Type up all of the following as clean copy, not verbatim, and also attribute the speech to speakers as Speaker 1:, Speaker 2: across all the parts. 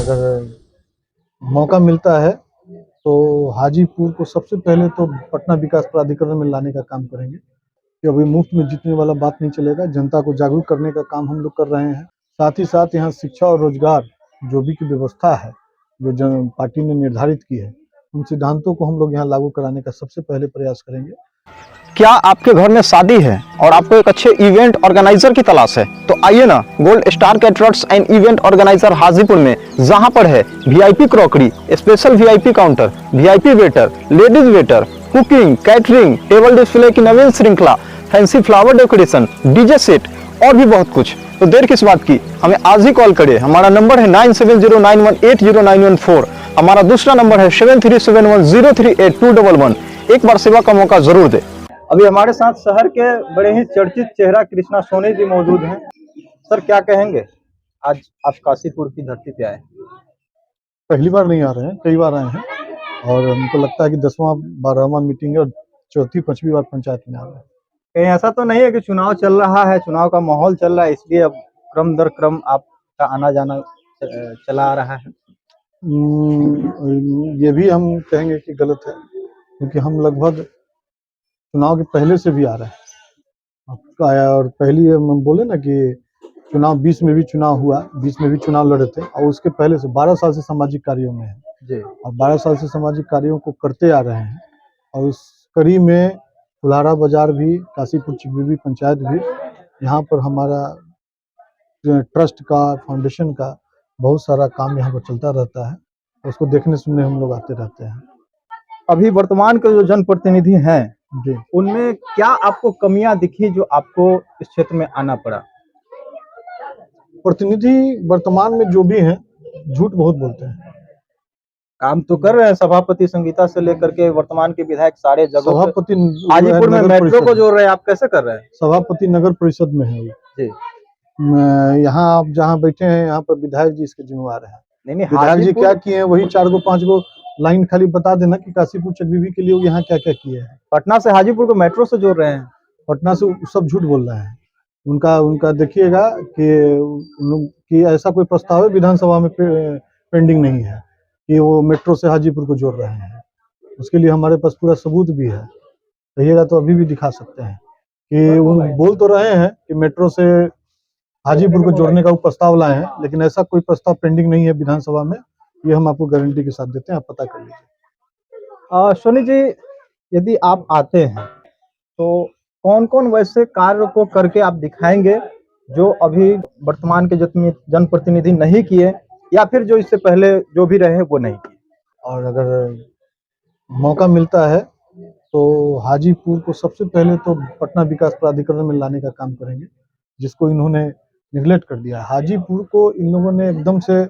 Speaker 1: अगर मौका मिलता है तो हाजीपुर को सबसे पहले तो पटना विकास प्राधिकरण में लाने का काम करेंगे कि अभी मुफ्त में जीतने वाला बात नहीं चलेगा। जनता को जागरूक करने का काम हम लोग कर रहे हैं। साथ ही साथ यहाँ शिक्षा और रोजगार जो भी की व्यवस्था है, जो पार्टी ने निर्धारित की है, उन सिद्धांतों को हम लोग यहाँ लागू कराने का सबसे पहले प्रयास करेंगे।
Speaker 2: क्या आपके घर में शादी है और आपको एक अच्छे इवेंट ऑर्गेनाइजर की तलाश है, तो आइए ना gold star caterers and event organiser Hajipur में, जहां पर है VIP crockery, special VIP counter, VIP waiter, ladies waiter, cooking, catering, table display की नवीन श्रृंखला, fancy flower decoration, DJ set और भी बहुत कुछ। तो देर किस बात की, हमें आज ही कॉल करिए। हमारा नंबर है 9709180914। हमारा दूसरा नंबर है 7371038211। एक बार सेवा का मौका जरूर दे। अभी हमारे साथ शहर के बड़े ही चर्चित चेहरा कृष्णा सोनी जी मौजूद हैं। सर, क्या कहेंगे, आज आप काशीपुर की धरती पे आए?
Speaker 1: पहली बार नहीं आ रहे हैं, कई बार आए हैं और हमको लगता है कि 10वां 12वां मीटिंग है और 4थी-5वीं बार पंचायत में आ रहे हैं।
Speaker 2: कहीं ऐसा तो नहीं है कि चुनाव चल रहा है, चुनाव का माहौल चल रहा है, इसलिए अब क्रम दर क्रम आपका आना जाना चला आ रहा है?
Speaker 1: ये भी हम कहेंगे कि गलत है, क्योंकि हम लगभग चुनाव के पहले से भी आ रहे हैं। आपका आया और पहली हम बोले ना कि चुनाव 20 में भी चुनाव हुआ, 20 में भी चुनाव लड़े थे और उसके पहले से 12 साल से सामाजिक कार्यों में है
Speaker 2: जी।
Speaker 1: और 12 साल से सामाजिक कार्यों को करते आ रहे हैं और उस कड़ी में फुलहारा बाजार भी, काशीपुर चिकबीबी पंचायत भी, यहाँ पर हमारा ट्रस्ट का, फाउंडेशन का बहुत सारा काम यहाँ पर चलता रहता है। उसको देखने सुनने हम लोग आते रहते हैं।
Speaker 2: अभी वर्तमान के जो जनप्रतिनिधि हैं
Speaker 1: जी,
Speaker 2: उनमें क्या आपको कमियां दिखी जो आपको इस क्षेत्र में आना पड़ा?
Speaker 1: प्रतिनिधि वर्तमान में जो भी हैं झूठ बहुत बोलते हैं।
Speaker 2: काम तो कर रहे हैं, सभापति संगीता से लेकर के वर्तमान के विधायक सारे जगह
Speaker 1: सभापति
Speaker 2: हाजीपुर में
Speaker 1: नगर
Speaker 2: मेट्रो को
Speaker 1: परिषद,
Speaker 2: जोड़ रहे हैं, आप कैसे कर रहे हैं?
Speaker 1: सभापति नगर परिषद में है वो।
Speaker 2: जी।
Speaker 1: यहाँ आप जहाँ बैठे हैं यहाँ पर विधायक जी इसके जिम्मेवार हैं।
Speaker 2: नहीं,
Speaker 1: विधायक जी क्या किए हैं वही 4 गो 5 गो लाइन खाली बता देना कि काशीपुर चिकबीबी के लिए वो यहाँ क्या क्या किए हैं।
Speaker 2: पटना से हाजीपुर को मेट्रो से जोड़ रहे हैं।
Speaker 1: पटना से सब झूठ बोल रहे हैं। उनका देखिएगा कि ऐसा कोई प्रस्ताव है विधानसभा में पेंडिंग नहीं है कि वो मेट्रो से हाजीपुर को जोड़ रहे हैं। उसके लिए हमारे पास पूरा सबूत भी है, कहिएगा तो अभी भी दिखा सकते हैं कि वो बोल तो रहे हैं कि मेट्रो से हाजीपुर को जोड़ने का वो प्रस्ताव लाए हैं, लेकिन ऐसा कोई प्रस्ताव पेंडिंग नहीं है विधानसभा में। ये हम आपको गारंटी के साथ देते हैं, आप पता कर लीजिए।
Speaker 2: सोनी जी, यदि आप आते हैं तो कौन कौन वैसे कार्य को करके आप दिखाएंगे जो अभी वर्तमान के जितने जनप्रतिनिधि नहीं किए या फिर जो इससे पहले जो भी रहे वो नहीं किए?
Speaker 1: और अगर मौका मिलता है तो हाजीपुर को सबसे पहले तो पटना विकास प्राधिकरण में लाने का काम करेंगे, जिसको इन्होंने निगलेक्ट कर दिया है। हाजीपुर को इन लोगों ने एकदम से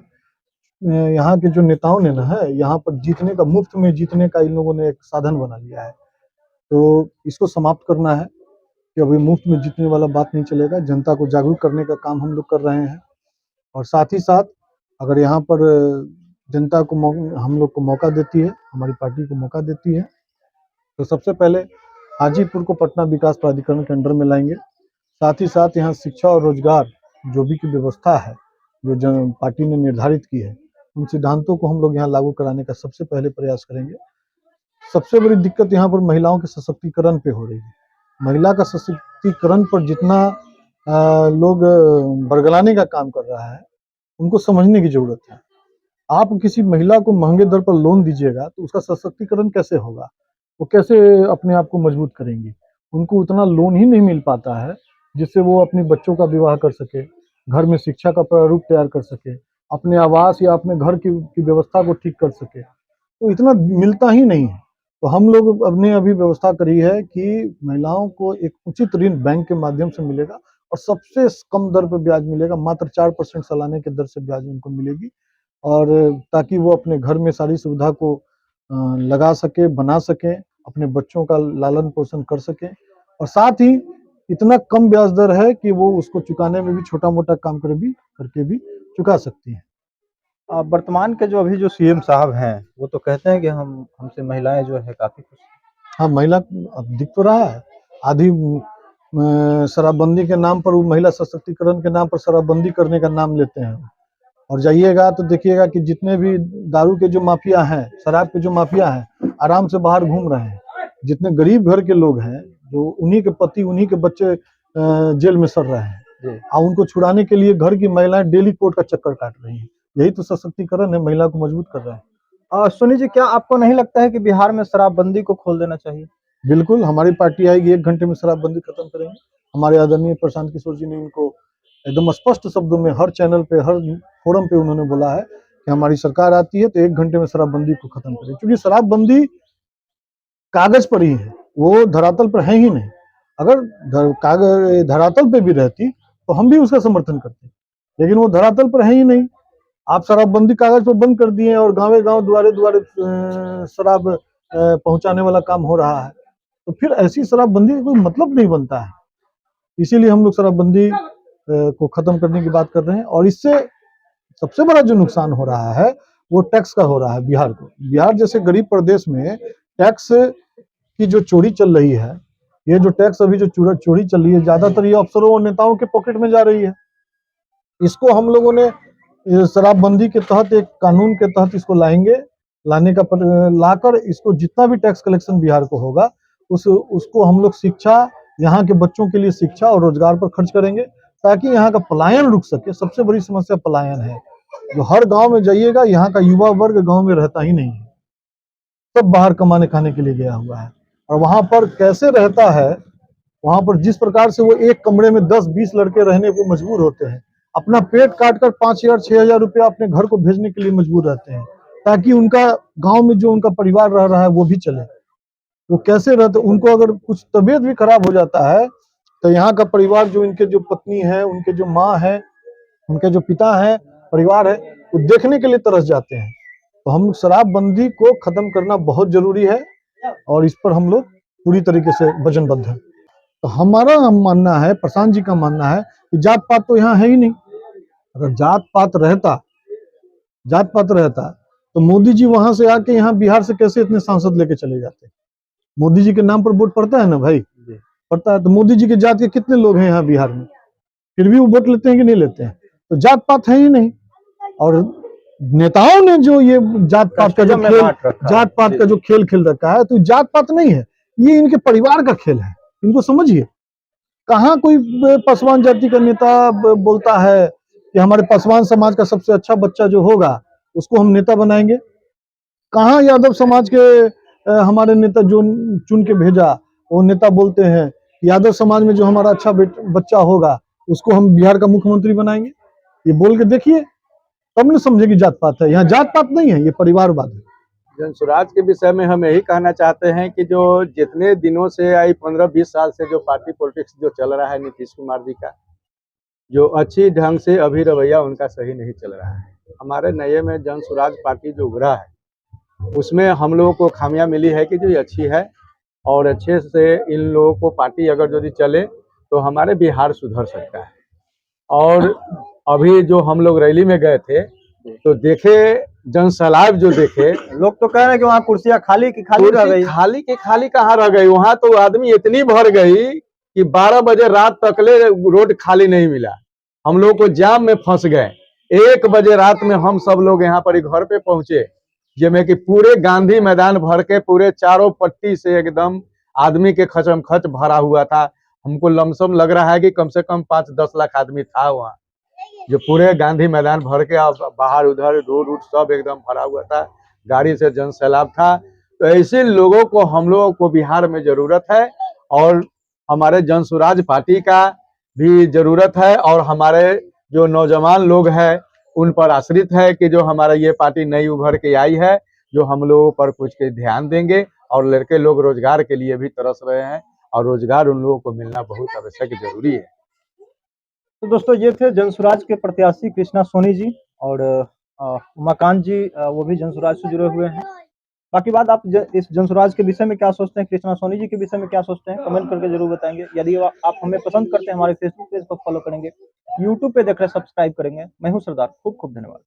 Speaker 1: यहाँ के जो नेताओं ने ना है, यहाँ पर जीतने का, मुफ्त में जीतने का इन लोगों ने एक साधन बना लिया है। तो इसको समाप्त करना है कि अभी मुफ्त में जीतने वाला बात नहीं चलेगा। जनता को जागरूक करने का काम हम लोग कर रहे हैं और साथ ही साथ अगर यहाँ पर जनता को हम लोग को मौका देती है, हमारी पार्टी को मौका देती है, तो सबसे पहले हाजीपुर को पटना विकास प्राधिकरण के अंडर में लाएंगे। साथ ही साथ यहाँ शिक्षा और रोजगार जो भी की व्यवस्था है, जो पार्टी ने निर्धारित की है, उन सिद्धांतों को हम लोग यहाँ लागू कराने का सबसे पहले प्रयास करेंगे। सबसे बड़ी दिक्कत यहाँ पर महिलाओं के सशक्तिकरण पे हो रही है। महिला का सशक्तिकरण पर जितना लोग बरगलाने का काम कर रहा है, उनको समझने की जरूरत है। आप किसी महिला को महंगे दर पर लोन दीजिएगा तो उसका सशक्तिकरण कैसे होगा, वो कैसे अपने आप को मजबूत करेंगी? उनको उतना लोन ही नहीं मिल पाता है जिससे वो अपने बच्चों का विवाह कर सके, घर में शिक्षा का प्रारूप तैयार कर सके, अपने आवास या अपने घर की व्यवस्था को ठीक कर सके, तो इतना मिलता ही नहीं है। तो हम लोग अपने अभी व्यवस्था करी है कि महिलाओं को एक उचित ऋण बैंक के माध्यम से मिलेगा और सबसे कम दर पर ब्याज मिलेगा, मात्र 4% सालाने के दर से ब्याज उनको मिलेगी, और ताकि वो अपने घर में सारी सुविधा को लगा सके, बना सके, अपने बच्चों का लालन पोषण कर सके, और साथ ही इतना कम ब्याज दर है कि वो उसको चुकाने में भी छोटा मोटा काम करके भी चुका सकती है।
Speaker 2: वर्तमान के जो अभी जो सीएम साहब हैं वो तो कहते हैं कि हमसे महिलाएं जो है काफी खुश हैं।
Speaker 1: हाँ, महिला अब दिख तो रहा है। आधी शराबबंदी के नाम पर, वो महिला सशक्तिकरण के नाम पर शराबबंदी करने का नाम लेते हैं। और जाइएगा तो देखिएगा कि जितने भी दारू के जो माफिया हैं, शराब के जो माफिया हैं, आराम से बाहर घूम रहे हैं। जितने गरीब घर के लोग हैं, जो उन्हीं के पति, उन्हीं के बच्चे जेल में सड़ रहे हैं, और उनको छुड़ाने के लिए घर की महिलाएं डेली कोर्ट का चक्कर काट रही हैं। यही तो सशक्तिकरण है, महिला को मजबूत कर रहा है।
Speaker 2: सोनी जी, क्या आपको नहीं लगता है कि बिहार में शराबबंदी को खोल देना चाहिए?
Speaker 1: बिल्कुल, हमारी पार्टी आएगी, 1 घंटे में शराबबंदी खत्म करेंगे। हमारे आदरणीय प्रशांत किशोर जी ने इनको एकदम स्पष्ट शब्दों में हर चैनल पे, हर फोरम पे उन्होंने बोला है कि हमारी सरकार आती है तो 1 घंटे में शराबबंदी को खत्म करें, क्योंकि शराबबंदी कागज पर ही है, वो धरातल पर है ही नहीं। अगर धरातल पे भी रहती तो हम भी उसका समर्थन करते, लेकिन वो धरातल पर है ही नहीं। आप शराबबंदी कागज पर बंद कर दिए और गाँव गाँव द्वारे द्वारे शराब पहुंचाने वाला काम हो रहा है, तो फिर ऐसी शराबबंदी का कोई मतलब नहीं बनता है। इसीलिए हम लोग शराबबंदी को खत्म करने की बात कर रहे हैं। और इससे सबसे बड़ा जो नुकसान हो रहा है वो टैक्स का हो रहा है बिहार को। बिहार जैसे गरीब प्रदेश में टैक्स की जो चोरी चल रही है, ये जो टैक्स अभी जो चोरी चल रही है, ज्यादातर ये अफसरों और नेताओं के पॉकेट में जा रही है। इसको हम लोगों ने शराबबंदी के तहत, एक कानून के तहत इसको लाकर इसको जितना भी टैक्स कलेक्शन बिहार को होगा उसको हम लोग शिक्षा, यहाँ के बच्चों के लिए शिक्षा और रोजगार पर खर्च करेंगे, ताकि यहाँ का पलायन रुक सके। सबसे बड़ी समस्या पलायन है। जो हर गांव में जाइएगा, यहाँ का युवा वर्ग गांव में रहता ही नहीं है, सब बाहर कमाने खाने के लिए गया हुआ है। और वहां पर कैसे रहता है, वहां पर जिस प्रकार से वो एक कमरे में 10-20 लड़के रहने को मजबूर होते हैं, अपना पेट काट कर 5,000-6,000 रुपया अपने घर को भेजने के लिए मजबूर रहते हैं, ताकि उनका गांव में जो उनका परिवार रह रहा है वो भी चले। वो कैसे रहते, उनको अगर कुछ तबीयत भी खराब हो जाता है तो यहाँ का परिवार, जो इनके जो पत्नी है, उनके जो माँ है, उनके जो पिता है, परिवार है, वो देखने के लिए तरस जाते हैं। तो हम शराबबंदी को खत्म करना बहुत जरूरी है और इस पर हम लोग पूरी तरीके से वचनबद्ध हैं। तो हमारा मानना है, प्रशांत जी का मानना है कि जात पात तो यहाँ है ही नहीं। अगर जात पात रहता तो मोदी जी वहां से आके यहाँ बिहार से कैसे इतने सांसद लेके चले जाते। मोदी जी के नाम पर वोट पड़ता है ना भाई, पड़ता है। तो मोदी जी के जात के कितने लोग हैं यहाँ बिहार में, फिर भी वो वोट लेते हैं कि नहीं लेते हैं? तो जात पात है ही नहीं। और नेताओं ने जो ये जात पात का जो खेल खेल रखा है, तो जात पात नहीं है, ये इनके परिवार का खेल है। इनको समझिए। कहाँ कोई पासवान जाति का नेता बोलता है कि हमारे पासवान समाज का सबसे अच्छा बच्चा जो होगा उसको हम नेता बनाएंगे? कहाँ यादव समाज के हमारे नेता जो चुन के भेजा, वो नेता बोलते हैं यादव समाज में जो हमारा अच्छा बच्चा होगा उसको हम बिहार का मुख्यमंत्री बनाएंगे? ये बोल के देखिए, तब न समझे कि जात पात है। यहाँ जात पात नहीं है, ये परिवारवाद है।
Speaker 3: जनसुराज के विषय में हम यही कहना चाहते हैं कि जो जितने दिनों से 15-20 साल से जो पार्टी पॉलिटिक्स जो चल रहा है नीतीश कुमार जी का, जो अच्छी ढंग से अभी रवैया उनका सही नहीं चल रहा है। हमारे नए में जनसुराज पार्टी जो उभरा है उसमें हम लोगों को खामियां मिली है कि जो ये अच्छी है, और अच्छे से इन लोगों को पार्टी अगर यदि चले तो हमारे बिहार सुधर सकता है। और अभी जो हम लोग रैली में गए थे तो देखे, जनसैलाब जो देखे,
Speaker 2: लोग तो कह रहे हैं कि वहाँ कुर्सियां खाली की खाली रह गई।
Speaker 3: खाली के खाली कहाँ रह गई, वहां तो आदमी इतनी भर गई कि 12 बजे रात तकले रोड खाली नहीं मिला। हम लोग को जाम में फंस गए। 1 बजे रात में हम सब लोग यहाँ पर घर पे पहुंचे, जिसमें कि पूरे गांधी मैदान भर के पूरे चारों पट्टी से एकदम आदमी के खचम खच भरा हुआ था। हमको लमसम लग रहा है कि कम से कम 5-10 लाख आदमी था वहाँ, जो पूरे गांधी मैदान भर के बाहर उधर रोड सब एकदम भरा हुआ था, गाड़ी से जनसैलाब था। तो ऐसे लोगों को हम लोगों को बिहार में जरूरत है, और हमारे जनसुराज पार्टी का भी जरूरत है, और हमारे जो नौजवान लोग हैं उन पर आश्रित है कि जो हमारा ये पार्टी नई उभर के आई है, जो हम लोगों पर कुछ के ध्यान देंगे। और लड़के लोग रोजगार के लिए भी तरस रहे हैं, और रोजगार उन लोगों को मिलना बहुत आवश्यक जरूरी है।
Speaker 2: तो दोस्तों, ये थे जनसुराज के प्रत्याशी कृष्णा सोनी जी, और उमाकांत जी, वो भी जनसुराज से जुड़े हुए हैं। बाकी बात आप इस जनसुराज के विषय में क्या सोचते हैं, कृष्णा सोनी जी के विषय में क्या सोचते हैं, कमेंट करके जरूर बताएंगे। यदि आप हमें पसंद करते हैं, हमारे फेसबुक पेज पर फॉलो करेंगे, यूट्यूब पे देख रहे सब्सक्राइब करेंगे। मैं हूं सरदार, खूब खूब धन्यवाद।